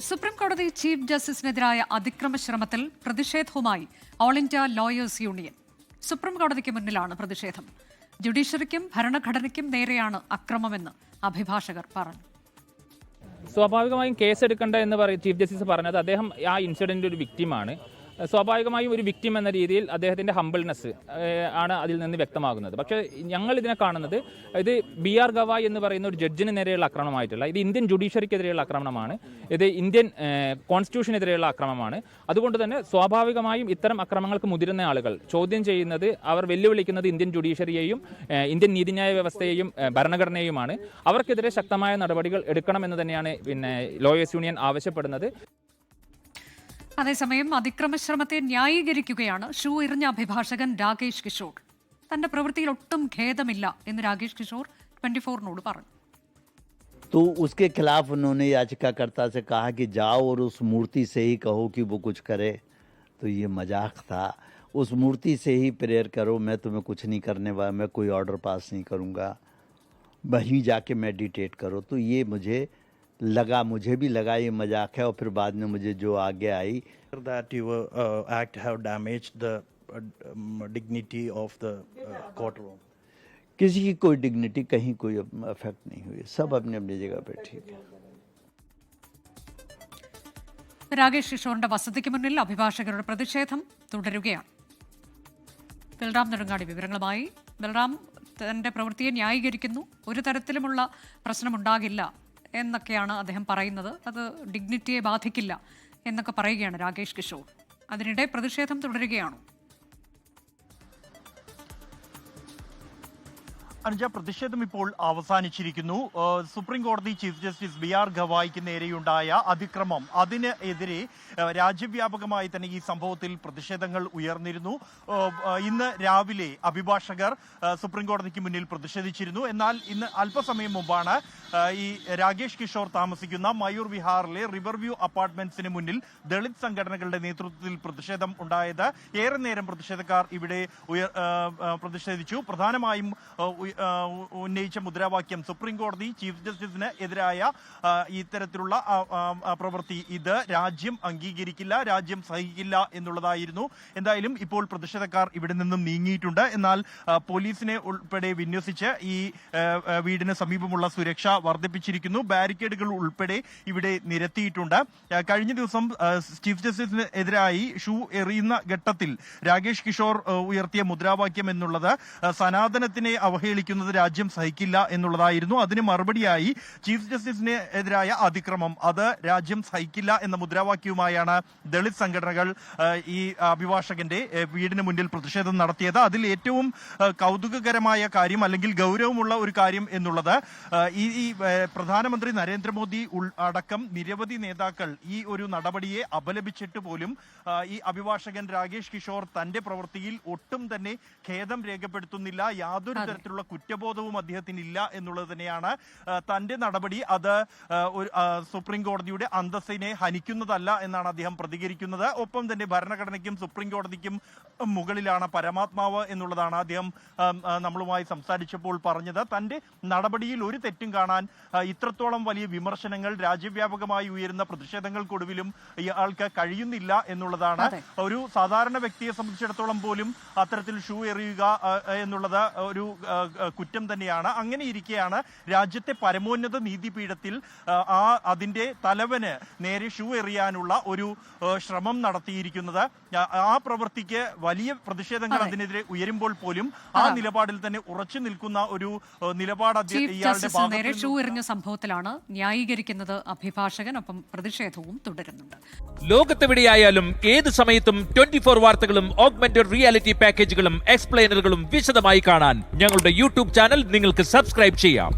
Supreme കോടതി chief ജസ്റ്റിസിനെതിരായ അതിക്രമ ശ്രമത്തിൽ പ്രതിഷേധവുമായി all India lawyers union. Supreme കോടതിക്ക് മുന്നിലാണ് പ്രതിഷേധം. ജുഡീഷ്യറിക്കും ഭരണഘടനയ്ക്കും നേരെയാണ് അക്രമമെന്ന് അഭിഭാഷകർ പറഞ്ഞു. സ്വാഭാവികമായും കേസെടുക്കേണ്ട എന്ന് ചീഫ് ജസ്റ്റിസ് പറഞ്ഞത് അദ്ദേഹം ആ ഇൻസിഡന്റിന്റെ ഒരു വിക്ടിമാണ്. സ്വാഭാവികമായും ഒരു വിക്ടിം എന്ന രീതിയിൽ അദ്ദേഹത്തിൻ്റെ ഹംബിൾനെസ് ആണ് അതിൽ നിന്ന് വ്യക്തമാകുന്നത്. പക്ഷേ ഞങ്ങൾ ഇതിനെ കാണുന്നത് ഇത് BR ഗവായ് എന്ന് പറയുന്ന ഒരു ജഡ്ജിന് നേരെയുള്ള ആക്രമണമായിട്ടല്ല, ഇത് ഇന്ത്യൻ ജുഡീഷ്യറിക്കെതിരെയുള്ള ആക്രമണമാണ്, ഇത് ഇന്ത്യൻ കോൺസ്റ്റിറ്റ്യൂഷനെതിരെയുള്ള ആക്രമണമാണ്. അതുകൊണ്ട് തന്നെ സ്വാഭാവികമായും ഇത്തരം അക്രമങ്ങൾക്ക് മുതിരുന്ന ആളുകൾ ചോദ്യം ചെയ്യുന്നത്, അവർ വെല്ലുവിളിക്കുന്നത് ഇന്ത്യൻ ജുഡീഷ്യറിയെയും ഇന്ത്യൻ നീതിന്യായ വ്യവസ്ഥയെയും ഭരണഘടനയുമാണ്. അവർക്കെതിരെ ശക്തമായ നടപടികൾ എടുക്കണമെന്ന് തന്നെയാണ് ലോയേഴ്സ് യൂണിയൻ ആവശ്യപ്പെടുന്നത്. അതേസമയം അതിക്രമശ്രമത്തെ ന്യായീകരിക്കുകയാണ് ഷൂ എറിഞ്ഞ അഭിഭാഷകൻ രാകേഷ് കിഷോർ. തന്റെ പ്രവൃത്തിയിൽ ഒട്ടും ഖേദമില്ല എന്ന് രാകേഷ് കിഷോർ 24-നോട് പറഞ്ഞു. तो उसके खिलाफ उन्होंने याचिकाकर्ता से कहा कि जाओ और उस मूर्ति से ही कहो कि वो कुछ करे. तो ये मजाक था. उस मूर्ति से ही प्रेयर करो, मैं तुम्हें कुछ नहीं करने वाला, मैं कोई ऑर्डर पास नहीं करूँगा, वहीं जाके मेडिटेट करो. तो ये मुझे भी लगा ये मजाक है. और फिर बाद में मुझे जो आगे आई that your act have damaged the dignity of the courtroom. किसी की कोई डिग्निटी कहीं कोई अफेक्ट नहीं हुई, सब अपनी अपनी जगह पे ठीक है. രാകേഷ് കിഷോറിന്റെ വസതിക്ക് മുന്നിൽ അഭിഭാഷകരുടെ പ്രതിഷേധം തുടരുകയാണ്. ബൽറാം നെടുങ്ങാടി വിവരങ്ങളുമായി. ബൽറാം, തന്റെ പ്രവൃത്തിയെ ന്യായീകരിക്കുന്നു, ഒരു തരത്തിലുമുള്ള പ്രശ്നമുണ്ടാകില്ല എന്നൊക്കെയാണ് അദ്ദേഹം പറയുന്നത്, അത് ഡിഗ്നിറ്റിയെ ബാധിക്കില്ല എന്നൊക്കെ പറയുകയാണ് രാകേഷ് കിഷോർ. അതിനിടെ പ്രതിഷേധം തുടരുകയാണോ? അനുജ, പ്രതിഷേധം ഇപ്പോൾ അവസാനിച്ചിരിക്കുന്നു. സുപ്രീം കോടതി ചീഫ് ജസ്റ്റിസ് BR ഗവായിക്ക് നേരെയുണ്ടായ അതിക്രമം, അതിനെതിരെ രാജ്യവ്യാപകമായി തന്നെ ഈ സംഭവത്തിൽ പ്രതിഷേധങ്ങൾ ഉയർന്നിരുന്നു. ഇന്ന് രാവിലെ അഭിഭാഷകർ സുപ്രീം കോടതിക്ക് മുന്നിൽ പ്രതിഷേധിച്ചിരുന്നു. എന്നാൽ ഇന്ന് അല്പസമയം മുമ്പാണ് ഈ രാകേഷ് കിഷോർ താമസിക്കുന്ന മയൂർ വിഹാറിലെ റിവർവ്യൂ അപ്പാർട്ട്മെന്റ്സിന് മുന്നിൽ ദളിത് സംഘടനകളുടെ നേതൃത്വത്തിൽ പ്രതിഷേധം ഉണ്ടായത്. ഏറെ നേരം പ്രതിഷേധക്കാർ ഇവിടെ പ്രതിഷേധിച്ചു. പ്രധാനമായും ഉന്നയിച്ച മുദ്രാവാക്യം സുപ്രീം കോടതി ചീഫ് ജസ്റ്റിസിന് എതിരായ ഇത്തരത്തിലുള്ള പ്രവൃത്തി ഇത് രാജ്യം അംഗീകരിക്കില്ല, രാജ്യം സഹിക്കില്ല എന്നുള്ളതായിരുന്നു. എന്തായാലും ഇപ്പോൾ പ്രതിഷേധക്കാർ ഇവിടെ നിന്നും നീങ്ങിയിട്ടുണ്ട്. എന്നാൽ പോലീസിനെ ഉൾപ്പെടെ വിന്യസിച്ച് ഈ വീടിന് സമീപമുള്ള സുരക്ഷ വർദ്ധിപ്പിച്ചിരിക്കുന്നു. ബാരിക്കേഡുകൾ ഉൾപ്പെടെ ഇവിടെ നിരത്തിയിട്ടുണ്ട്. കഴിഞ്ഞ ദിവസം ചീഫ് ജസ്റ്റിസിന് എതിരായി ഷൂ എറിയുന്ന ഘട്ടത്തിൽ രാകേഷ് കിഷോർ ഉയർത്തിയ മുദ്രാവാക്യം എന്നുള്ളത് സനാതനത്തിനെ അവഹേളിക്കുന്നത് രാജ്യം സഹിക്കില്ല എന്നുള്ളതായിരുന്നു. അതിന് മറുപടിയായി ചീഫ് ജസ്റ്റിസിന് എതിരായ അതിക്രമം അത് രാജ്യം സഹിക്കില്ല എന്ന മുദ്രാവാക്യവുമായാണ് ദളിത് സംഘടനകൾ ഈ അഭിഭാഷകന്റെ വീടിന് മുന്നിൽ പ്രതിഷേധം നടത്തിയത്. അതിൽ ഏറ്റവും കൗതുകകരമായ കാര്യം, അല്ലെങ്കിൽ ഗൗരവമുള്ള ഒരു കാര്യം എന്നുള്ളത്, ഈ പ്രധാനമന്ത്രി നരേന്ദ്രമോദി അടക്കം നിരവധി നേതാക്കൾ ഈ ഒരു നടപടിയെ അപലപിച്ചിട്ട് പോലും ഈ അഭിഭാഷകൻ രാകേഷ് കിഷോർ തന്റെ പ്രവൃത്തിയിൽ ഒട്ടും തന്നെ ഖേദം രേഖപ്പെടുത്തുന്നില്ല, യാതൊരു തരത്തിലുള്ള കുറ്റബോധവും അദ്ദേഹത്തിന് ഇല്ല എന്നുള്ളത് തന്നെയാണ്. തന്റെ നടപടി അത് സുപ്രീം കോടതിയുടെ അന്തസ്സിനെ ഹനിക്കുന്നതല്ല എന്നാണ് അദ്ദേഹം പ്രതികരിക്കുന്നത്. ഒപ്പം തന്നെ ഭരണഘടനയ്ക്കും സുപ്രീം കോടതിക്കും മുകളിലാണ് പരമാത്മാവ് എന്നുള്ളതാണ് അദ്ദേഹം നമ്മളുമായി സംസാരിച്ചപ്പോൾ പറഞ്ഞത്. തന്റെ നടപടിയിൽ ഒരു തെറ്റും കാണാൻ ഇത്രത്തോളം വലിയ വിമർശനങ്ങൾ രാജ്യവ്യാപകമായി ഉയരുന്ന പ്രതിഷേധങ്ങൾക്കൊടുവിലും ഇയാൾക്ക് കഴിയുന്നില്ല എന്നുള്ളതാണ്. ഒരു സാധാരണ വ്യക്തിയെ സംബന്ധിച്ചിടത്തോളം പോലും അത്തരത്തിൽ ഷൂ എറിയുക എന്നുള്ളത് ഒരു കുറ്റം തന്നെയാണ്. അങ്ങനെ ഇരിക്കെയാണ് രാജ്യത്തെ പരമോന്നത നീതിപീഠത്തിൽ അതിന്റെ തലവന് നേരെ ഷൂ എറിയാനുള്ള ഒരു ശ്രമം നടത്തിയിരിക്കുന്നത്. ആ പ്രവൃത്തിക്ക് വലിയ പ്രതിഷേധങ്ങൾ അതിനെതിരെ ഉയരുമ്പോൾ പോലും ആ നിലപാടിൽ തന്നെ ഉറച്ചു നിൽക്കുന്ന ഒരു നിലപാട് നേരെ ഷൂ എറിഞ്ഞ സംഭവത്തിലാണ് ന്യായീകരിക്കുന്നത് അഭിഭാഷകൻ. ഒപ്പം പ്രതിഷേധവും തുടരുന്നുണ്ട്. ലോകത്തെവിടെയായാലും ഏത് സമയത്തും 24 വാർത്തകളും ഓഗ്മെന്റഡ് റിയാലിറ്റി പാക്കേജുകളും എക്സ്പ്ലെയിനറുകളും വിശദമായി കാണാൻ ഞങ്ങളുടെ യൂട്യൂബ് ചാനൽ നിങ്ങൾക്ക് സബ്സ്ക്രൈബ് ചെയ്യാം.